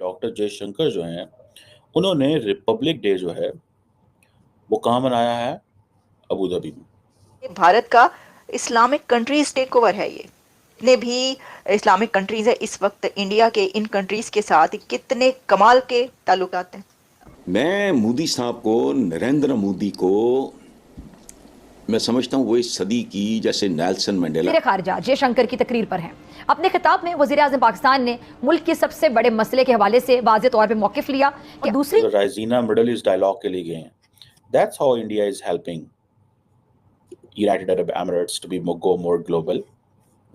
Doctor Jaishankar जो हैं उन्होंने रिपब्लिक डे जो है वो कहाँ मनाया है? अबू धाबी में। ये भारत का इस्लामिक कंट्रीज टेक ओवर है। ये जितने भी इस्लामिक कंट्रीज है इस वक्त इंडिया के इन कंट्रीज के साथ कितने कमाल के ताल्लुकात हैं। मैं मोदी साहब को, नरेंद्र मोदी को मैं समझता हूँ वो इस सदी की जैसे नेल्सन मंडेला। वज़ीर ख़ारिजा जयशंकर की तकरीर पर हैं। अपने खिताब में वज़ीर आज़म पाकिस्तान ने मुल्क के सबसे बड़े मसले के हवाले से वाज़े तौर पे मौक़िफ़ लिया कि दूसरी राइजीना मिडल ईस्ट डायलॉग के लिए गए हैं। That's how India is helping United Arab Emirates to be go more global.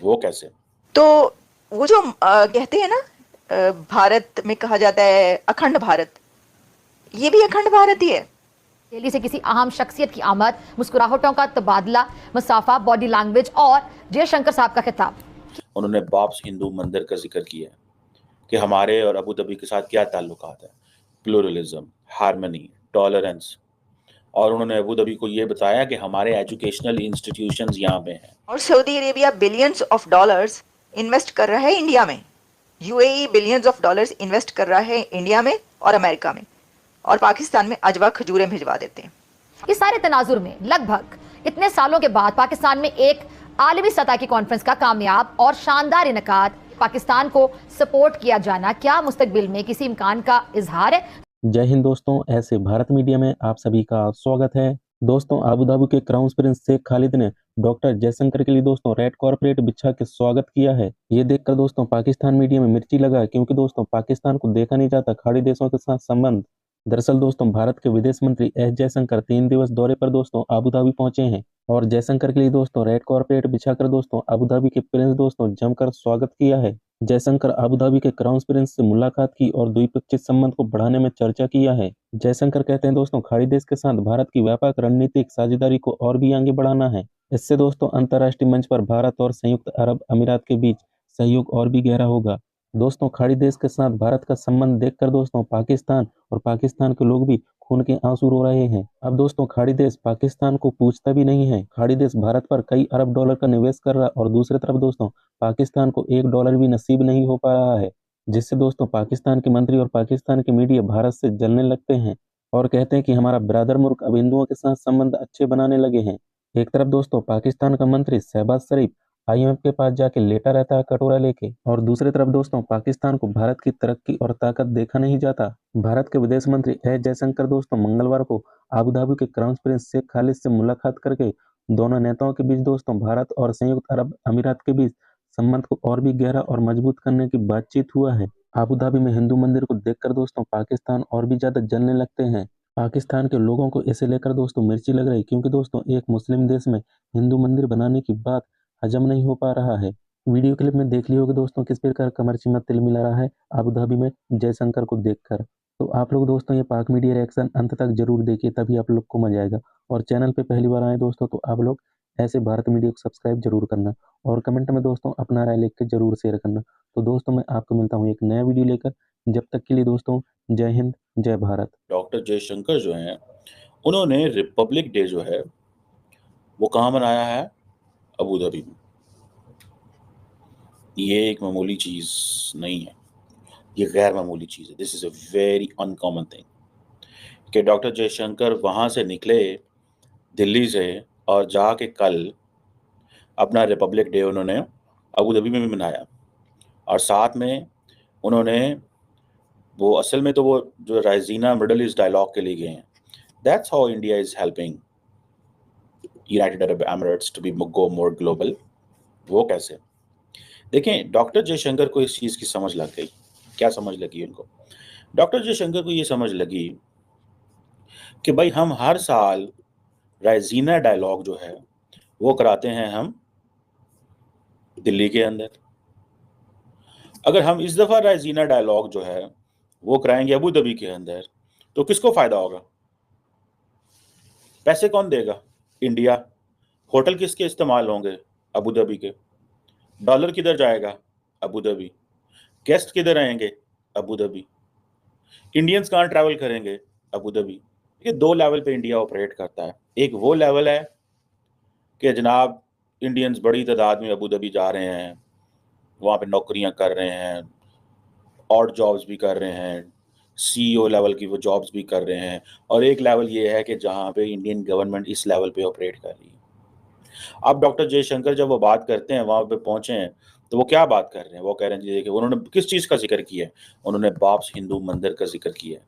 वो कैसे? तो वो जो कहते हैं ना, भारत में कहा जाता है अखंड भारत, ये भी अखंड भारत ही है। दिल्ली से किसी अहम शख्सियत की आमद, मुस्कुराहटों का तबादला, मुसाफा, बॉडी लैंग्वेज और जयशंकर साहब का खिताब। उन्होंने बाब्स हिंदू मंदिर का जिक्र किया कि हमारे और अबू धाबी के साथ क्या ताल्लुकात है, प्लूरलिज्म, हार्मनी, टॉलरेंस। और उन्होंने अबू धाबी को ये बताया कि हमारे एजुकेशनल इंस्टीट्यूशंस यहाँ पे हैं। और Saudi Arabia billions of dollars invest कर रहा है इंडिया में। UAE billions of dollars invest कर रहा है इंडिया में और अमेरिका में, और पाकिस्तान में अजवा खजूरें भिजवा देते हैं। इस सारे तनाजुर में लगभग इतने सालों के बाद पाकिस्तान में एक आलमी सतह की कॉन्फ्रेंस का कामयाब और शानदार इनकाद, पाकिस्तान को सपोर्ट किया जाना क्या मुस्तकबिल में किसी इम्कान का इजहार है? जय हिंद दोस्तों, ऐसे भारत मीडिया में आप सभी का स्वागत है। दोस्तों, अबू धाबी के क्राउन प्रिंस शेख खालिद ने डॉक्टर जयशंकर के लिए दोस्तों रेड कॉर्पोरेट बिछा के स्वागत किया है। ये देखकर दोस्तों पाकिस्तान मीडिया में मिर्ची लगा, क्योंकि दोस्तों पाकिस्तान को देखा नहीं जाता खाड़ी देशों के साथ संबंध। दरअसल दोस्तों भारत के विदेश मंत्री एस जयशंकर 3 दिवस दौरे पर दोस्तों अबू धाबी पहुंचे हैं और जयशंकर के लिए दोस्तों रेड कॉर्पोरेट बिछाकर दोस्तों अबू धाबी के प्रिंस दोस्तों जमकर स्वागत किया है। जयशंकर अबू धाबी के क्राउन प्रिंस से मुलाकात की और द्विपक्षीय संबंध को बढ़ाने में चर्चा किया है। जयशंकर कहते हैं दोस्तों खाड़ी देश के साथ भारत की व्यापक रणनीतिक साझेदारी को और भी आगे बढ़ाना है। इससे दोस्तों अंतर्राष्ट्रीय मंच पर भारत और संयुक्त अरब अमीरात के बीच सहयोग और भी गहरा होगा। दोस्तों खाड़ी देश के साथ भारत का संबंध देखकर दोस्तों पाकिस्तान और पाकिस्तान के लोग भी खून के आंसू रो रहे हैं। अब दोस्तों खाड़ी देश पाकिस्तान को पूछता भी नहीं है। खाड़ी देश भारत पर कई अरब डॉलर का निवेश कर रहा और दूसरी तरफ दोस्तों पाकिस्तान को $1 भी नसीब नहीं हो पा रहा है, जिससे दोस्तों पाकिस्तान के मंत्री और पाकिस्तान के मीडिया भारत से जलने लगते हैं और कहते हैं कि हमारा ब्रदर मुल्क अब हिंदुओं के साथ संबंध अच्छे बनाने लगे हैं। एक तरफ दोस्तों पाकिस्तान का मंत्री शहबाज शरीफ IMF के पास जाके लेटा रहता है कटोरा लेके, और दूसरी तरफ दोस्तों पाकिस्तान को भारत की तरक्की और ताकत देखा नहीं जाता। भारत के विदेश मंत्री एस जयशंकर दोस्तों मंगलवार को अबू धाबी के क्राउन प्रिंस शेख खालिद से मुलाकात करके दोनों नेताओं के बीच दोस्तों भारत और संयुक्त अरब अमीरात के बीच संबंध को और भी गहरा और मजबूत करने की बातचीत हुआ है। अबू धाबी में हिंदू मंदिर को देखकर दोस्तों पाकिस्तान और भी ज्यादा जलने लगते हैं। पाकिस्तान के लोगों को इसे लेकर दोस्तों मिर्ची लग रही, क्योंकि दोस्तों एक मुस्लिम देश में हिंदू मंदिर बनाने की बात हजम नहीं हो पा रहा है। वीडियो क्लिप में देख लिया होगा दोस्तों किस प्रकार कमर चिम्मा तिल मिला रहा है अबू धाबी में जयशंकर को देखकर। तो आप लोग दोस्तों ये पाक मीडिया रिएक्शन अंत तक जरूर देखिए, तभी आप लोग को मजा आएगा। और चैनल पे पहली बार आए दोस्तों तो आप लोग ऐसे भारत मीडिया को सब्सक्राइब जरूर करना और कमेंट में दोस्तों अपना राय लिख के जरूर शेयर करना। तो दोस्तों मैं आपको मिलता हूँ एक नया वीडियो लेकर, जब तक के लिए दोस्तों जय हिंद जय भारत। डॉक्टर जयशंकर जो हैं उन्होंने रिपब्लिक डे जो है वो कहाँ मनाया है? अबू धाबी में। ये एक मामूली चीज़ नहीं है, ये गैर मामूली चीज़ है। This is a very uncommon thing कि डॉक्टर जयशंकर वहाँ से निकले दिल्ली से और जाके कल अपना रिपब्लिक डे उन्होंने अबू धाबी में भी मनाया। और साथ में उन्होंने वो असल में तो वो जो राइजीना मिडल ईस्ट डायलॉग के लिए गए हैं। That's how India is helping United Arab Emirates to be go more global. वो कैसे? देखें, डॉक्टर जयशंकर को इस चीज़ की समझ लग गई। क्या समझ लगी उनको? डॉक्टर जयशंकर को ये समझ लगी कि भाई हम हर साल राइजीना डायलॉग जो है वो कराते हैं हम दिल्ली के अंदर। अगर हम इस दफ़ा राइजीना डायलॉग जो है वो कराएंगे अबू धाबी के अंदर तो किसको फ़ायदा होगा? पैसे कौन देगा? इंडिया। होटल किसके इस्तेमाल होंगे? अबू धाबी के। डॉलर किधर जाएगा? Abu Dhabi. गेस्ट किधर आएंगे? Abu Dhabi. इंडियंस कहाँ ट्रैवल करेंगे? Abu Dhabi. ये 2 लेवल पे इंडिया ऑपरेट करता है। एक वो लेवल है कि जनाब इंडियंस बड़ी तादाद में अबू धाबी जा रहे हैं, वहाँ पे नौकरियाँ कर रहे हैं, ऑड जॉब्स भी कर रहे हैं, सीईओ लेवल की वो जॉब्स भी कर रहे हैं, और एक लेवल ये है कि जहाँ पे इंडियन गवर्नमेंट इस लेवल पे ऑपरेट कर रही है। अब डॉक्टर जयशंकर जब वो बात करते हैं, वहाँ पे पहुँचे हैं, तो वो क्या बात कर रहे हैं? वो कह रहे हैं जी देखिए, उन्होंने किस चीज़ का ज़िक्र किया है? उन्होंने बाब्स हिंदू मंदिर का ज़िक्र किया है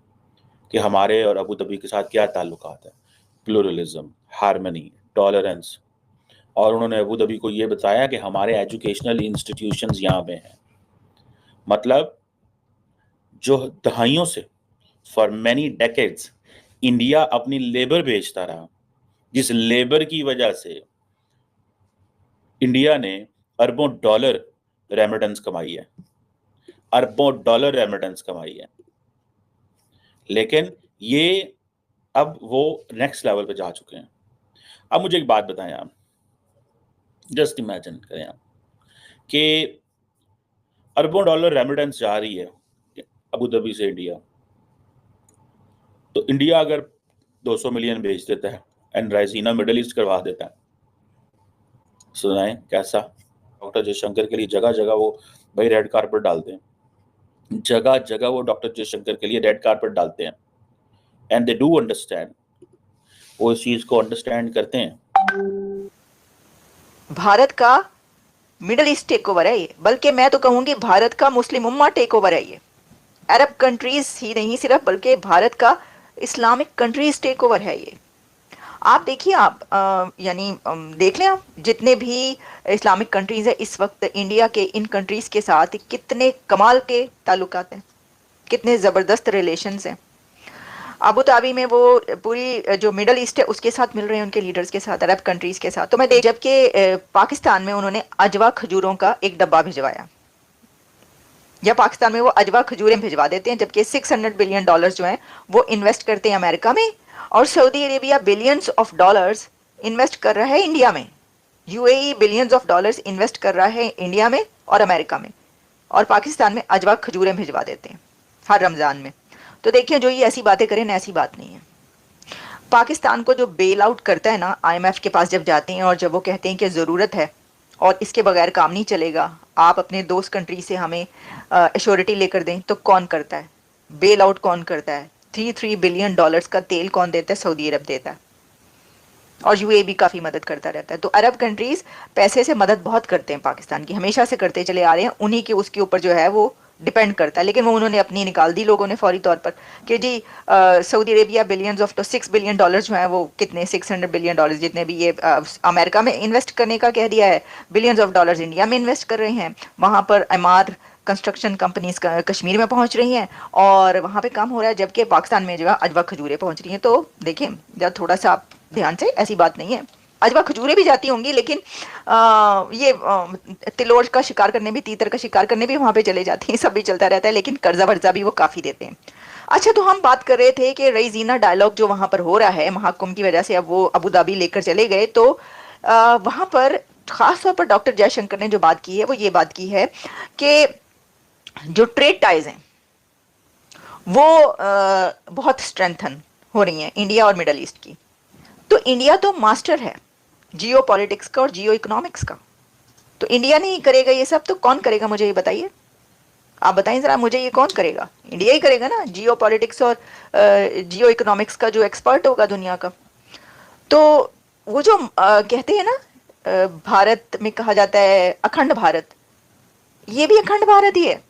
कि हमारे और अबू धाबी के साथ क्या ताल्लुकात है, प्लुरलिज़्म, हार्मनी, टॉलरेंस, और उन्होंने अबू धाबी को ये बताया कि हमारे एजुकेशनल इंस्टीट्यूशंस यहाँ पे हैं। मतलब जो दहाइयों से, फॉर मैनी डेकेड्स, इंडिया अपनी लेबर बेचता रहा, जिस लेबर की वजह से इंडिया ने अरबों डॉलर रेमिटेंस कमाई है, अरबों डॉलर रेमिटेंस कमाई है। लेकिन ये अब वो नेक्स्ट लेवल पे जा चुके हैं। अब मुझे एक बात बताएं आप, जस्ट इमेजिन करें आप कि अरबों डॉलर रेमिटेंस जा रही है अबू धाबी से इंडिया, तो इंडिया अगर 200 मिलियन भेज देता है एंड राइसीना मिडल ईस्ट करवा देता है, सुनाएं कैसा? डॉक्टर जयशंकर के लिए जगह जगह वो भाई रेड कारपेट डालते हैं, जगह जगह वो डॉक्टर जयशंकर के लिए रेड कारपेट डालते हैं, एंड दे डू अंडरस्टैंड, वो इस चीज को अंडरस्टैंड करते हैं। भारत का मिडल ईस्ट टेक ओवर है ये, बल्कि मैं तो कहूंगी भारत का मुस्लिम उम्मा टेक ओवर है ये। अरब कंट्रीज ही नहीं सिर्फ, बल्कि भारत का इस्लामिक कंट्रीज टेक ओवर है ये। आप देखिए, आप देख लें, आप जितने भी इस्लामिक कंट्रीज है इस वक्त इंडिया के इन कंट्रीज के साथ कितने कमाल के ताल्लुकात हैं, कितने ज़बरदस्त रिलेशंस हैं। अबू धाबी में वो पूरी जो मिडल ईस्ट है उसके साथ मिल रहे हैं, उनके लीडर्स के साथ, अरब कंट्रीज के साथ। तो मैं जबकि पाकिस्तान में उन्होंने अजवा खजूरों का एक डब्बा भिजवाया, या पाकिस्तान में वो अजवा खजूरें भिजवा देते हैं, जबकि $600 बिलियन जो हैं वो इन्वेस्ट करते हैं अमेरिका में, और Saudi Arabia billions of dollars invest कर रहा है इंडिया में। UAE billions of dollars invest कर रहा है इंडिया में और अमेरिका में, और पाकिस्तान में अजवा खजूरें भिजवा देते हैं हर रमज़ान में। तो देखिए, जो ये ऐसी बातें करें ना, ऐसी बात नहीं है। पाकिस्तान को जो बेल आउट करता है ना, IMF के पास जब जाते हैं और जब वो कहते हैं कि ज़रूरत है और इसके बगैर काम नहीं चलेगा, आप अपने दोस्त कंट्री से हमें एश्योरिटी लेकर दें, तो कौन करता है? बेल आउट कौन करता है? $3 बिलियन का तेल कौन देता है? सऊदी अरब देता है, और यूएई भी काफ़ी मदद करता रहता है। तो अरब कंट्रीज़ पैसे से मदद बहुत करते हैं पाकिस्तान की, हमेशा से करते चले आ रहे हैं, उन्हीं के उसके ऊपर जो है वो डिपेंड करता है। लेकिन वो उन्होंने अपनी निकाल दी लोगों ने फौरी तौर पर कि जी Saudi Arabia billions of $6 billion जो है वो कितने $600 बिलियन जितने भी ये अमेरिका में इन्वेस्ट करने का कह दिया है, बिलियंस ऑफ डॉलर्स इंडिया में इन्वेस्ट कर रहे हैं। वहाँ पर एमआर कंस्ट्रक्शन कंपनीज कश्मीर में पहुँच रही हैं और वहाँ पे काम हो रहा है, जबकि पाकिस्तान में जो है अजवा खजूरें पहुँच रही हैं। तो देखें जब थोड़ा सा आप ध्यान से, ऐसी बात नहीं है, अजवा खजूरें भी जाती होंगी, लेकिन तिलोड़ का शिकार करने भी, तीतर का शिकार करने भी वहाँ पे चले जाते हैं, सब भी चलता रहता है, लेकिन कर्जा वर्जा भी वो काफ़ी देते हैं। अच्छा, तो हम बात कर रहे थे कि रईजीना डायलॉग जो वहाँ पर हो रहा है महाकुंभ की वजह से, अब वो अबू धाबी लेकर चले गए, तो वहाँ पर ख़ास तौर पर डॉक्टर जयशंकर ने जो बात की है वो ये बात की है कि जो ट्रेड टाइज हैं वो बहुत स्ट्रेंथन हो रही हैं इंडिया और मिडल ईस्ट की। तो इंडिया तो मास्टर है जियो पॉलिटिक्स का और जियो इकोनॉमिक्स का, तो इंडिया नहीं करेगा ये सब तो कौन करेगा? मुझे ये बताइए, आप बताएं जरा मुझे, ये कौन करेगा? इंडिया ही करेगा ना, जियो पॉलिटिक्स और जियो इकोनॉमिक्स का जो एक्सपर्ट होगा दुनिया का। तो वो जो कहते हैं ना, भारत में कहा जाता है अखंड भारत, ये भी अखंड भारत ही है।